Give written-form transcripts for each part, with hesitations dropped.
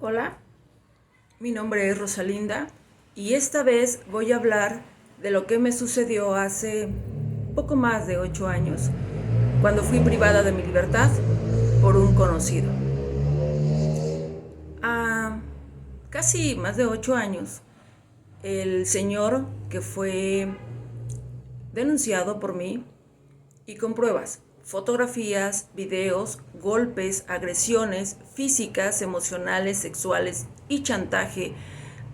Hola, mi nombre es Rosalinda y esta vez voy a hablar de lo que me sucedió hace poco más de 8 años, cuando fui privada de mi libertad por un conocido. A casi más de 8 años, el señor que fue denunciado por mí y con pruebas, fotografías, videos, golpes, agresiones físicas, emocionales, sexuales y chantaje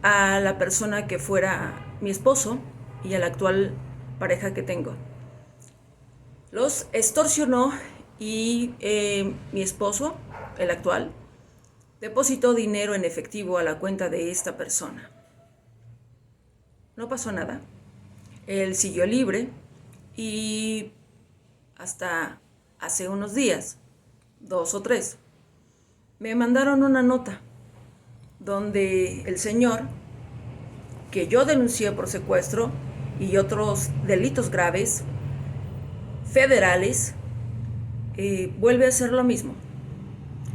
a la persona que fuera mi esposo y a la actual pareja que tengo. Los extorsionó y mi esposo, el actual, depositó dinero en efectivo a la cuenta de esta persona. No pasó nada. Él siguió libre y hasta hace unos días, 2 o 3, me mandaron una nota donde el señor, que yo denuncié por secuestro y otros delitos graves federales, vuelve a hacer lo mismo.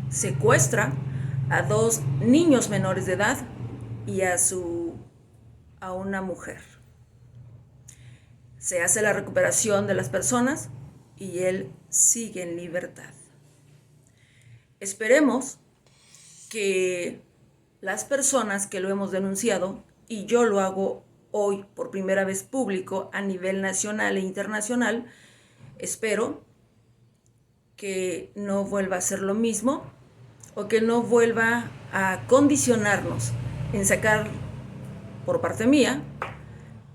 Secuestra a 2 niños menores de edad y a una mujer. Se hace la recuperación de las personas y él sigue en libertad. Esperemos que las personas que lo hemos denunciado, y yo lo hago hoy por primera vez público a nivel nacional e internacional, espero que no vuelva a ser lo mismo o que no vuelva a condicionarnos en sacar por parte mía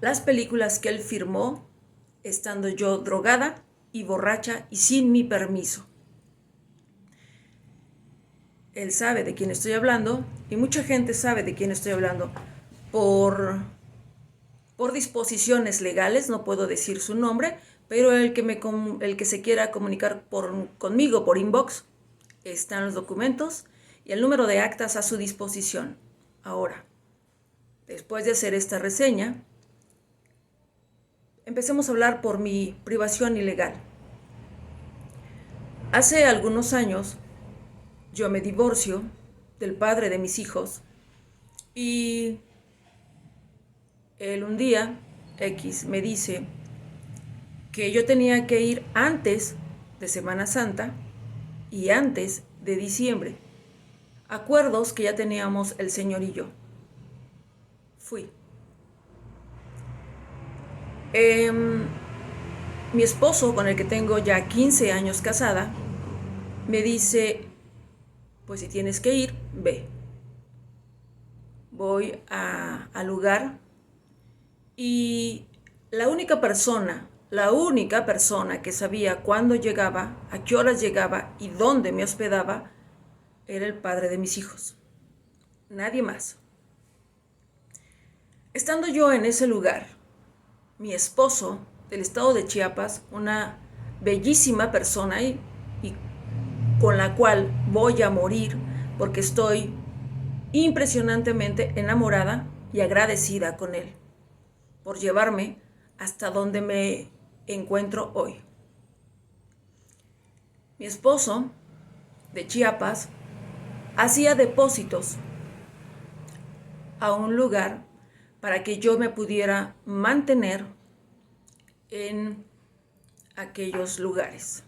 las películas que él firmó estando yo drogada y borracha y sin mi permiso. Él sabe de quién estoy hablando y mucha gente sabe de quién estoy hablando por disposiciones legales. No puedo decir su nombre, pero el que se quiera comunicar conmigo por inbox, están los documentos y el número de actas a su disposición. Ahora, después de hacer esta reseña, empecemos a hablar por mi privación ilegal. Hace algunos años yo me divorcio del padre de mis hijos y él un día X me dice que yo tenía que ir antes de Semana Santa y antes de diciembre. Acuerdos que ya teníamos el señor y yo. Fui. Mi esposo, con el que tengo ya 15 años casada, me dice, pues si tienes que ir, ve. Voy al lugar y la única persona que sabía cuándo llegaba, a qué horas llegaba y dónde me hospedaba era el padre de mis hijos. Nadie más. Estando yo en ese lugar, mi esposo del estado de Chiapas, una bellísima persona y con la cual voy a morir porque estoy impresionantemente enamorada y agradecida con él por llevarme hasta donde me encuentro hoy. Mi esposo de Chiapas hacía depósitos a un lugar para que yo me pudiera mantener en aquellos lugares.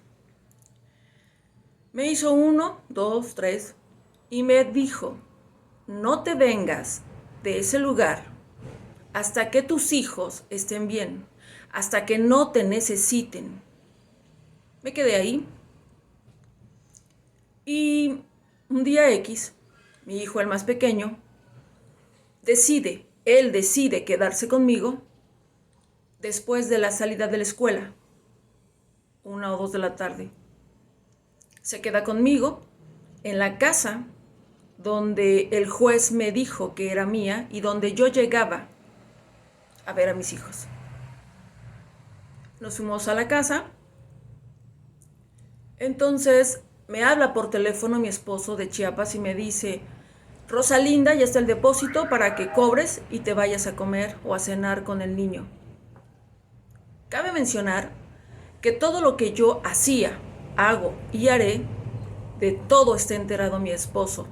Me hizo 1, 2, 3 y me dijo, no te vengas de ese lugar hasta que tus hijos estén bien, hasta que no te necesiten. Me quedé ahí y un día X, mi hijo el más pequeño, él decide quedarse conmigo después de la salida de la escuela, 1 o 2 de la tarde. Se queda conmigo en la casa donde el juez me dijo que era mía y donde yo llegaba a ver a mis hijos. Nos fuimos a la casa. Entonces me habla por teléfono mi esposo de Chiapas y me dice, Rosalinda, ya está el depósito para que cobres y te vayas a comer o a cenar con el niño. Cabe mencionar que todo lo que yo hacía, hago y haré, de todo está enterado mi esposo.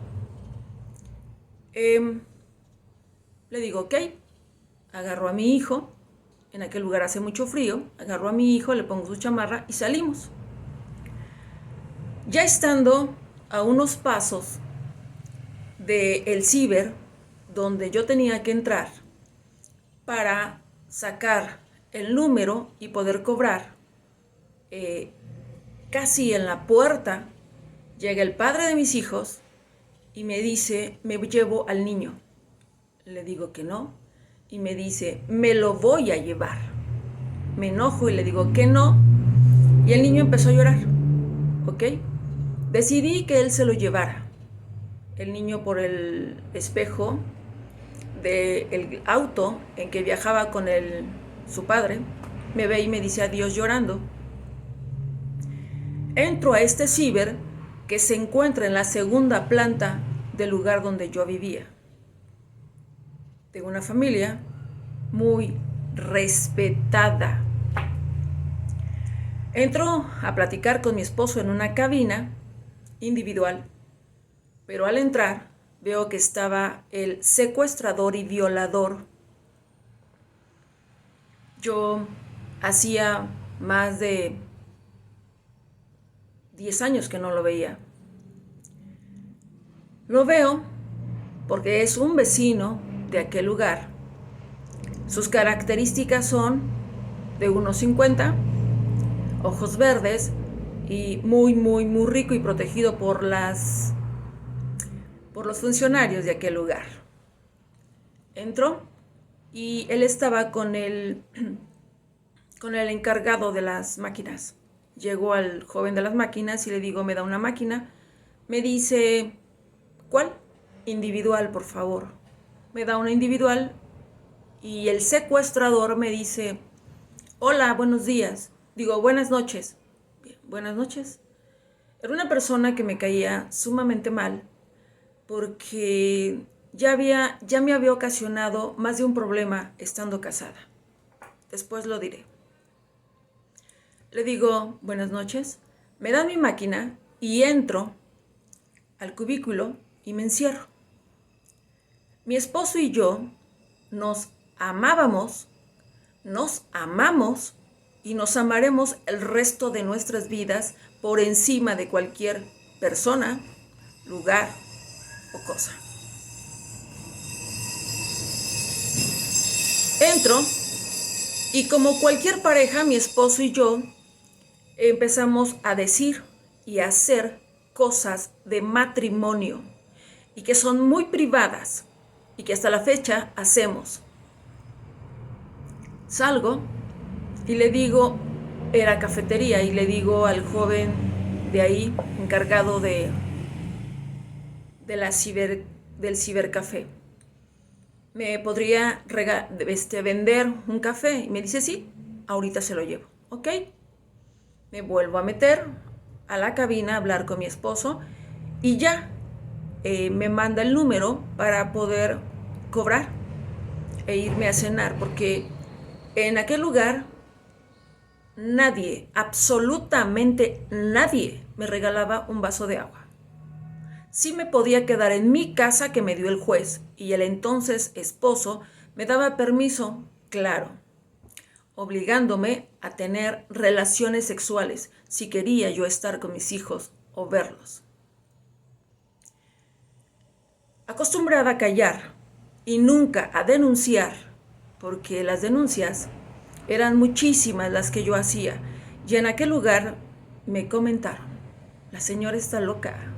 Le digo, ok, agarro a mi hijo, en aquel lugar hace mucho frío, agarro a mi hijo, le pongo su chamarra y salimos. Ya estando a unos pasos del ciber donde yo tenía que entrar para sacar el número y poder cobrar, casi en la puerta llega el padre de mis hijos y me dice, me llevo al niño. Le digo que no y me dice, me lo voy a llevar. Me enojo y le digo que no y el niño empezó a llorar, ¿ok? Decidí que él se lo llevara. El niño, por el espejo del auto en que viajaba con su padre, me ve y me dice adiós llorando. Entro a este ciber que se encuentra en la segunda planta del lugar donde yo vivía. De una familia muy respetada. Entro a platicar con mi esposo en una cabina individual, pero al entrar veo que estaba el secuestrador y violador. Yo hacía más de 10 años que no lo veía. Lo veo porque es un vecino de aquel lugar. Sus características son de 1,50, ojos verdes y muy rico y protegido por los funcionarios de aquel lugar. Entró y él estaba con el encargado de las máquinas. Llegó al joven de las máquinas y le digo, me da una máquina. Me dice, ¿cuál? Individual, por favor. Me da una individual y el secuestrador me dice, hola, buenos días. Digo, buenas noches. Bien, buenas noches. Era una persona que me caía sumamente mal porque ya me había ocasionado más de un problema estando casada. Después lo diré. Le digo, buenas noches. Me dan mi máquina y entro al cubículo y me encierro. Mi esposo y yo nos amábamos, nos amamos y nos amaremos el resto de nuestras vidas por encima de cualquier persona, lugar o cosa. Entro y como cualquier pareja, mi esposo y yo empezamos a decir y a hacer cosas de matrimonio y que son muy privadas y que hasta la fecha hacemos. Salgo y le digo, era cafetería, y le digo al joven de ahí, encargado del cibercafé, ¿me podría vender un café? Y me dice, sí, ahorita se lo llevo. ¿Ok? Me vuelvo a meter a la cabina a hablar con mi esposo y ya me manda el número para poder cobrar e irme a cenar, porque en aquel lugar nadie, absolutamente nadie, me regalaba un vaso de agua. Sí me podía quedar en mi casa que me dio el juez y el entonces esposo me daba permiso, claro, obligándome a tener relaciones sexuales si quería yo estar con mis hijos o verlos. Acostumbrada a callar y nunca a denunciar, porque las denuncias eran muchísimas las que yo hacía, y en aquel lugar me comentaron, la señora está loca,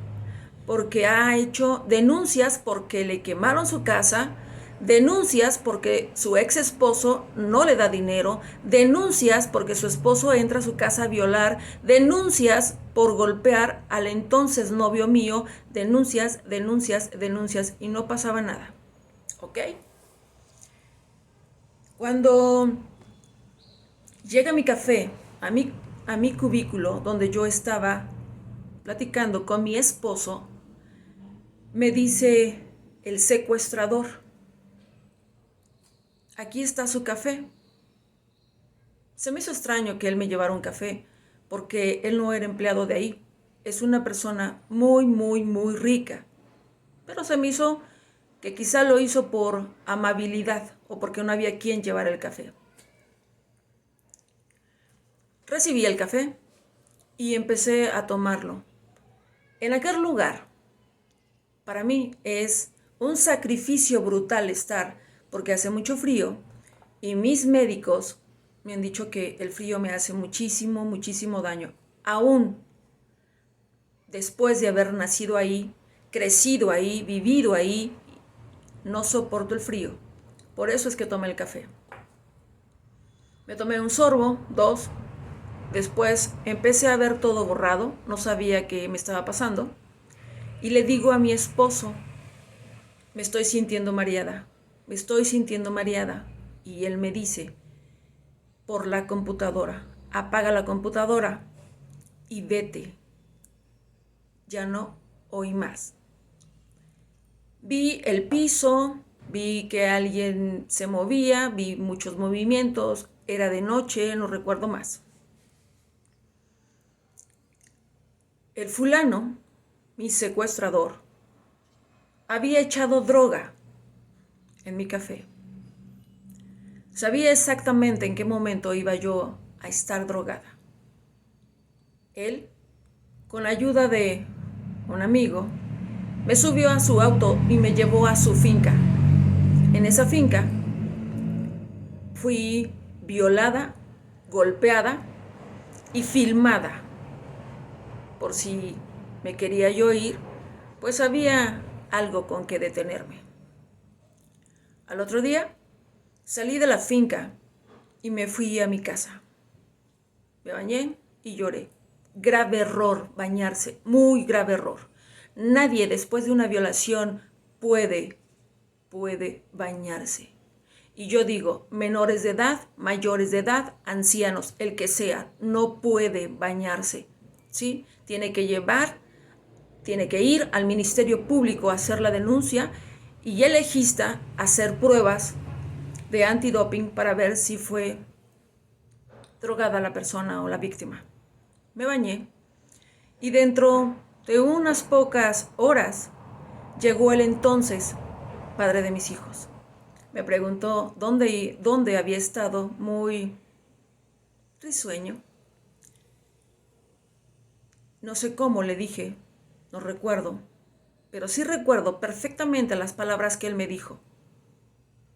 porque ha hecho denuncias porque le quemaron su casa, denuncias porque su ex esposo no le da dinero, denuncias porque su esposo entra a su casa a violar, denuncias por golpear al entonces novio mío, denuncias, y no pasaba nada. ¿Ok? Cuando llega mi café a mi cubículo donde yo estaba platicando con mi esposo, me dice el secuestrador, aquí está su café. Se me hizo extraño que él me llevara un café, porque él no era empleado de ahí. Es una persona muy rica. Pero se me hizo que quizá lo hizo por amabilidad o porque no había quien llevar el café. Recibí el café y empecé a tomarlo. En aquel lugar, para mí es un sacrificio brutal estar, porque hace mucho frío y mis médicos me han dicho que el frío me hace muchísimo, muchísimo daño. Aún después de haber nacido ahí, crecido ahí, vivido ahí, no soporto el frío. Por eso es que tomé el café. Me tomé un sorbo, dos. Después empecé a ver todo borrado, no sabía qué me estaba pasando. Y le digo a mi esposo, me estoy sintiendo mareada, me estoy sintiendo mareada. Y él me dice, por la computadora, apaga la computadora y vete. Ya no oí más. Vi el piso, vi que alguien se movía, vi muchos movimientos, era de noche, no recuerdo más. El fulano, mi secuestrador, había echado droga en mi café. Sabía exactamente en qué momento iba yo a estar drogada. Él, con la ayuda de un amigo, me subió a su auto y me llevó a su finca. En esa finca fui violada, golpeada y filmada. Por si me quería yo ir, pues había algo con que detenerme. Al otro día salí de la finca y me fui a mi casa. Me bañé y lloré. Grave error bañarse, muy grave error. Nadie después de una violación puede bañarse. Y yo digo, menores de edad, mayores de edad, ancianos, el que sea, no puede bañarse, ¿sí? Tiene que ir al Ministerio Público a hacer la denuncia y el legista a hacer pruebas de antidoping para ver si fue drogada la persona o la víctima. Me bañé y dentro de unas pocas horas llegó el entonces padre de mis hijos. Me preguntó dónde había estado, muy risueño. No sé cómo le dije, no recuerdo, pero sí recuerdo perfectamente las palabras que él me dijo.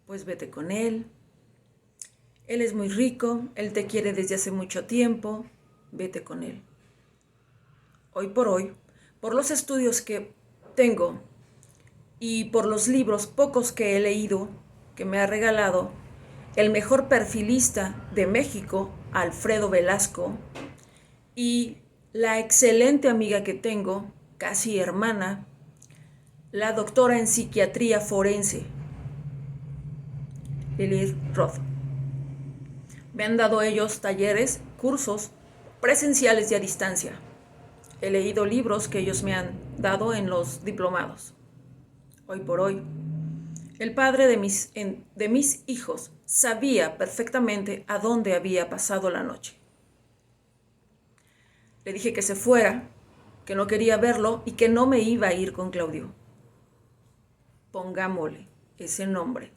Pues vete con él es muy rico, él te quiere desde hace mucho tiempo, vete con él. Hoy, por los estudios que tengo y por los libros pocos que he leído, que me ha regalado el mejor perfilista de México, Alfredo Velasco, y la excelente amiga que tengo, casi hermana, la doctora en psiquiatría forense, Lilith Roth. Me han dado ellos talleres, cursos presenciales y a distancia. He leído libros que ellos me han dado en los diplomados. Hoy por hoy, el padre de mis hijos sabía perfectamente a dónde había pasado la noche. Le dije que se fuera, que no quería verlo y que no me iba a ir con Claudio. Pongámosle ese nombre.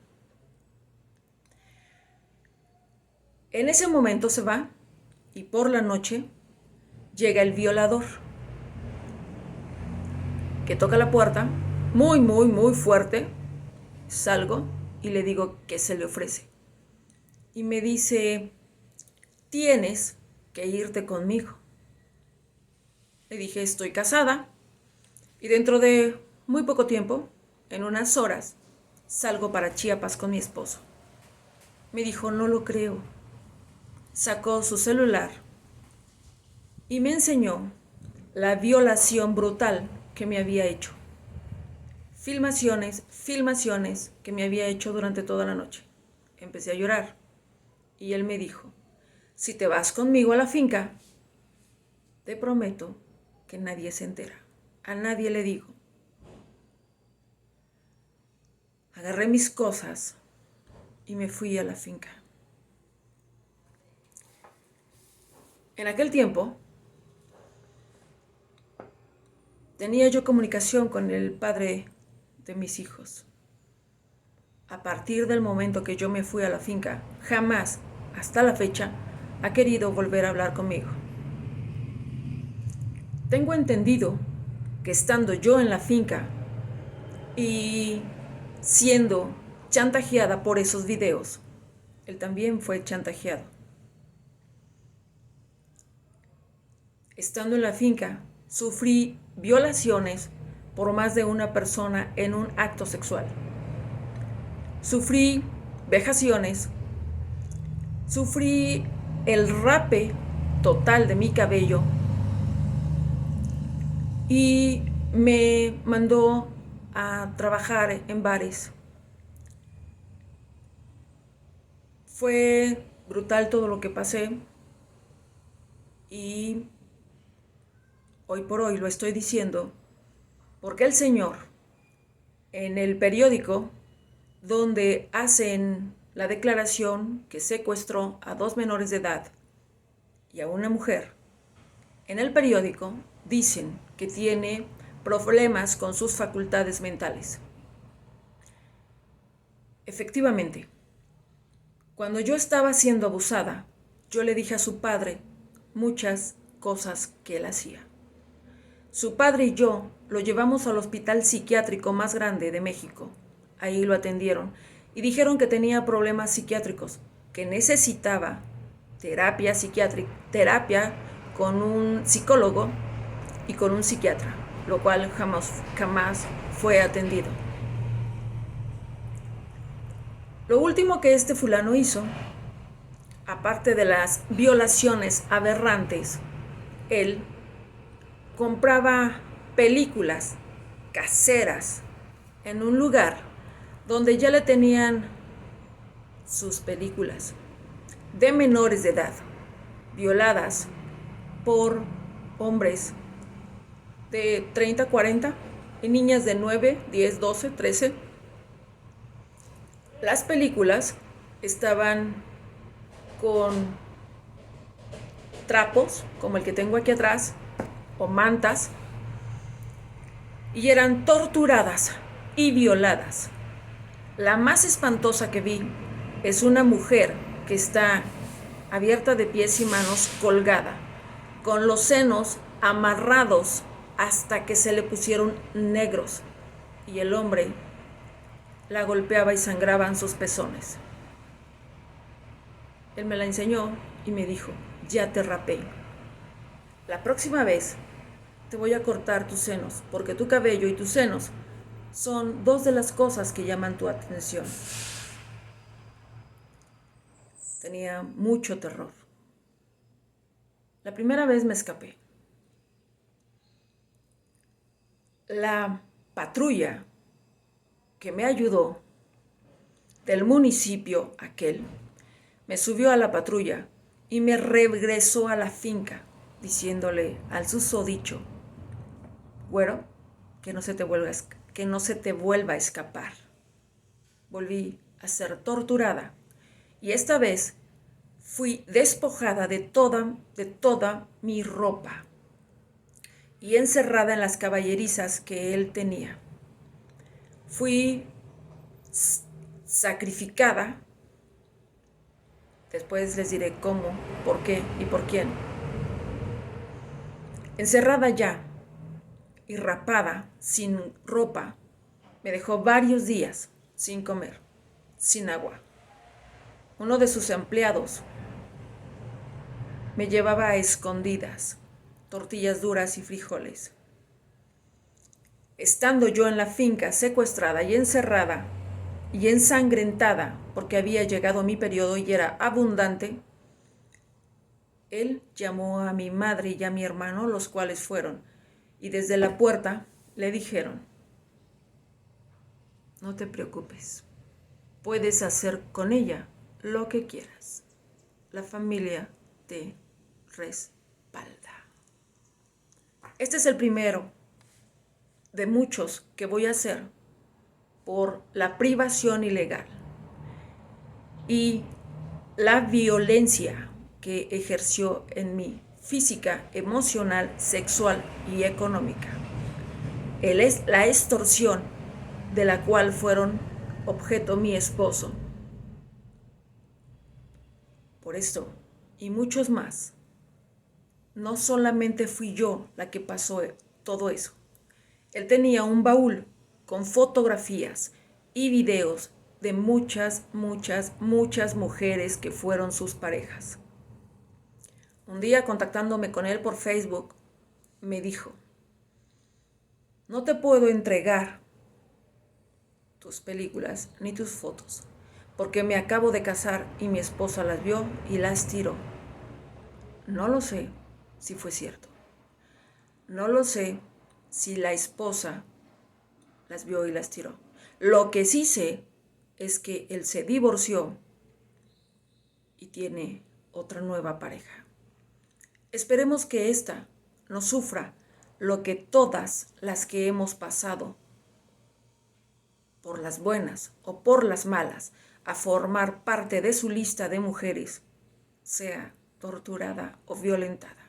En ese momento se va y por la noche llega el violador, que toca la puerta muy, muy, muy fuerte. Salgo y le digo qué se le ofrece. Y me dice, tienes que irte conmigo. Le dije, estoy casada y dentro de muy poco tiempo, en unas horas, salgo para Chiapas con mi esposo. Me dijo, no lo creo. Sacó su celular y me enseñó la violación brutal que me había hecho. Filmaciones que me había hecho durante toda la noche. Empecé a llorar y él me dijo, si te vas conmigo a la finca, te prometo que nadie se entera. A nadie le digo. Agarré mis cosas y me fui a la finca. En aquel tiempo, tenía yo comunicación con el padre de mis hijos. a partir del momento que yo me fui a la finca, jamás, hasta la fecha, ha querido volver a hablar conmigo. Tengo entendido que estando yo en la finca y siendo chantajeada por esos videos, él también fue chantajeado. Estando en la finca, sufrí violaciones por más de una persona en un acto sexual. Sufrí vejaciones, sufrí el rape total de mi cabello y me mandó a trabajar en bares. Fue brutal todo lo que pasé y hoy por hoy lo estoy diciendo porque el señor en el periódico donde hacen la declaración que secuestró a 2 menores de edad y a una mujer, en el periódico dicen que tiene problemas con sus facultades mentales. Efectivamente, cuando yo estaba siendo abusada, yo le dije a su padre muchas cosas que él hacía. Su padre y yo lo llevamos al hospital psiquiátrico más grande de México. Ahí lo atendieron y dijeron que tenía problemas psiquiátricos, que necesitaba terapia psiquiátrica, terapia con un psicólogo y con un psiquiatra, lo cual jamás fue atendido. Lo último que este fulano hizo, aparte de las violaciones aberrantes, él compraba películas caseras en un lugar donde ya le tenían sus películas de menores de edad, violadas por hombres de 30, 40 y niñas de 9, 10, 12, 13. Las películas estaban con trapos, como el que tengo aquí atrás, o mantas, y eran torturadas y violadas. La más espantosa que vi es una mujer que está abierta de pies y manos, colgada, con los senos amarrados hasta que se le pusieron negros, y el hombre la golpeaba y sangraban sus pezones. Él me la enseñó y me dijo: ya te rapé. La próxima vez te voy a cortar tus senos, porque tu cabello y tus senos son 2 de las cosas que llaman tu atención. Tenía mucho terror. La primera vez me escapé. La patrulla que me ayudó del municipio aquel me subió a la patrulla y me regresó a la finca diciéndole al susodicho: güero, que no se te vuelva a escapar. Volví a ser torturada y esta vez fui despojada de toda mi ropa y encerrada en las caballerizas que él tenía. Fui sacrificada. Después les diré cómo, por qué y por quién. Encerrada ya y rapada, sin ropa, me dejó varios días sin comer, sin agua. Uno de sus empleados me llevaba a escondidas tortillas duras y frijoles. Estando yo en la finca secuestrada y encerrada y ensangrentada porque había llegado mi periodo y era abundante, él llamó a mi madre y a mi hermano, los cuales fueron, y desde la puerta le dijeron: no te preocupes, puedes hacer con ella lo que quieras. La familia te respalda. Este es el primero de muchos que voy a hacer por la privación ilegal y la violencia que ejerció en mí, física, emocional, sexual y económica. La extorsión de la cual fueron objeto mi esposo. Por esto y muchos más, no solamente fui yo la que pasó todo eso. Él tenía un baúl con fotografías y videos de muchas mujeres que fueron sus parejas. Un día, contactándome con él por Facebook, me dijo: no te puedo entregar tus películas ni tus fotos, porque me acabo de casar y mi esposa las vio y las tiró. No lo sé si fue cierto. No lo sé si la esposa las vio y las tiró. Lo que sí sé es que él se divorció y tiene otra nueva pareja. Esperemos que ésta no sufra lo que todas las que hemos pasado, por las buenas o por las malas, a formar parte de su lista de mujeres, sea torturada o violentada.